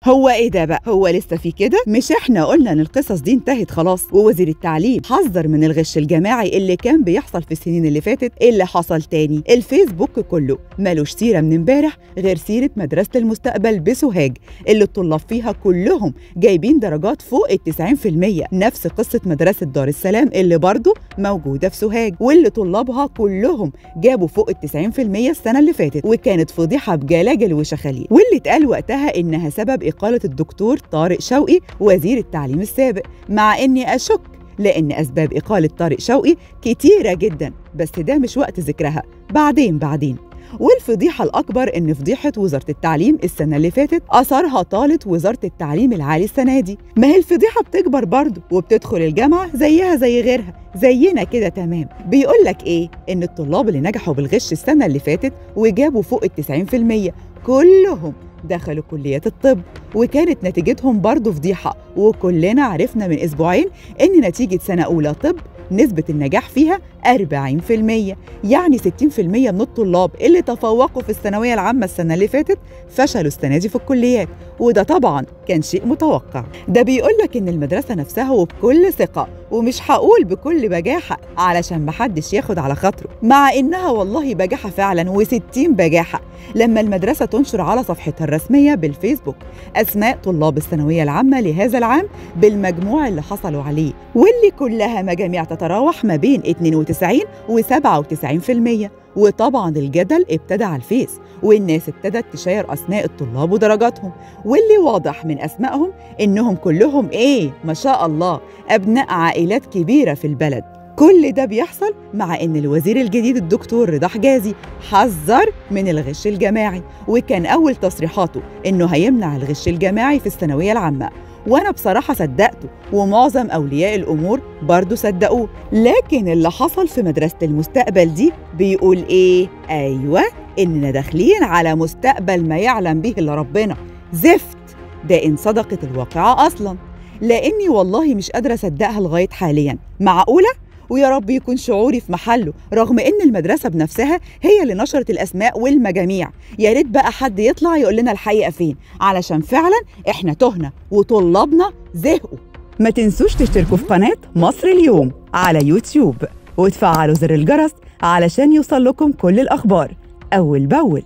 هو ايه ده بقى؟ هو لسه في كده؟ مش احنا قلنا ان القصص دي انتهت خلاص؟ ووزير التعليم حذر من الغش الجماعي اللي كان بيحصل في السنين اللي فاتت. اللي حصل تاني، الفيسبوك كله مالوش سيره من امبارح غير سيره مدرسه المستقبل بسوهاج اللي الطلاب فيها كلهم جايبين درجات فوق ال 90%، نفس قصه مدرسه دار السلام اللي برضه موجوده في سوهاج واللي طلابها كلهم جابوا فوق ال 90% السنه اللي فاتت، وكانت فضيحه بجلاجل وشخاليل، واللي اتقال وقتها انها سبب إقالة الدكتور طارق شوقي وزير التعليم السابق، مع إني أشك لأن أسباب إقالة طارق شوقي كتيرة جدا، بس ده مش وقت ذكرها، بعدين. والفضيحة الأكبر إن فضيحة وزارة التعليم السنة اللي فاتت أثرها طالت وزارة التعليم العالي السنة دي. ما هي الفضيحة بتكبر برضه وبتدخل الجامعة زيها زي غيرها، زينا كده تمام. بيقولك إيه؟ إن الطلاب اللي نجحوا بالغش السنة اللي فاتت وجابوا فوق ال 90% كلهم دخلوا كليات الطب، وكانت نتيجتهم برضه فضيحة، وكلنا عرفنا من أسبوعين إن نتيجة سنة أولى طب نسبة النجاح فيها 40%، يعني 60% من الطلاب اللي تفوقوا في الثانوية العامة السنة اللي فاتت فشلوا السنة دي في الكليات، وده طبعا كان شيء متوقع. ده بيقولك إن المدرسة نفسها وبكل ثقة، ومش هقول بكل بجاحة علشان محدش ياخد على خاطره، مع إنها والله بجاحة فعلا و60 بجاحة، لما المدرسة تنشر على صفحتها الرسمية بالفيسبوك أسماء طلاب الثانوية العامة لهذا العام بالمجموع اللي حصلوا عليه، واللي كلها مجاميع تتراوح ما بين 92 و 97%. وطبعا الجدل ابتدى على الفيس، والناس ابتدت تشير أسماء الطلاب ودرجاتهم، واللي واضح من أسمائهم إنهم كلهم ما شاء الله أبناء عائلات كبيرة في البلد. كل ده بيحصل مع إن الوزير الجديد الدكتور رضا حجازي حذر من الغش الجماعي، وكان أول تصريحاته إنه هيمنع الغش الجماعي في الثانوية العامة، وأنا بصراحة صدقته، ومعظم أولياء الأمور برضو صدقوه. لكن اللي حصل في مدرسة المستقبل دي بيقول إيه؟ أيوة، إننا داخلين على مستقبل ما يعلم به إلا ربنا، زفت ده إن صدقت الواقعة أصلا، لأني والله مش قادرة أصدقها لغاية حاليا. معقولة؟ ويا رب يكون شعوري في محله، رغم ان المدرسه بنفسها هي اللي نشرت الاسماء والمجاميع. يا ريت بقى حد يطلع يقول لنا الحقيقه فين، علشان فعلا احنا تهنا وطلابنا زهقوا. ما تنسوش تشتركوا في قناه مصر اليوم على يوتيوب وتفعلوا زر الجرس علشان يوصل لكم كل الاخبار اول باول.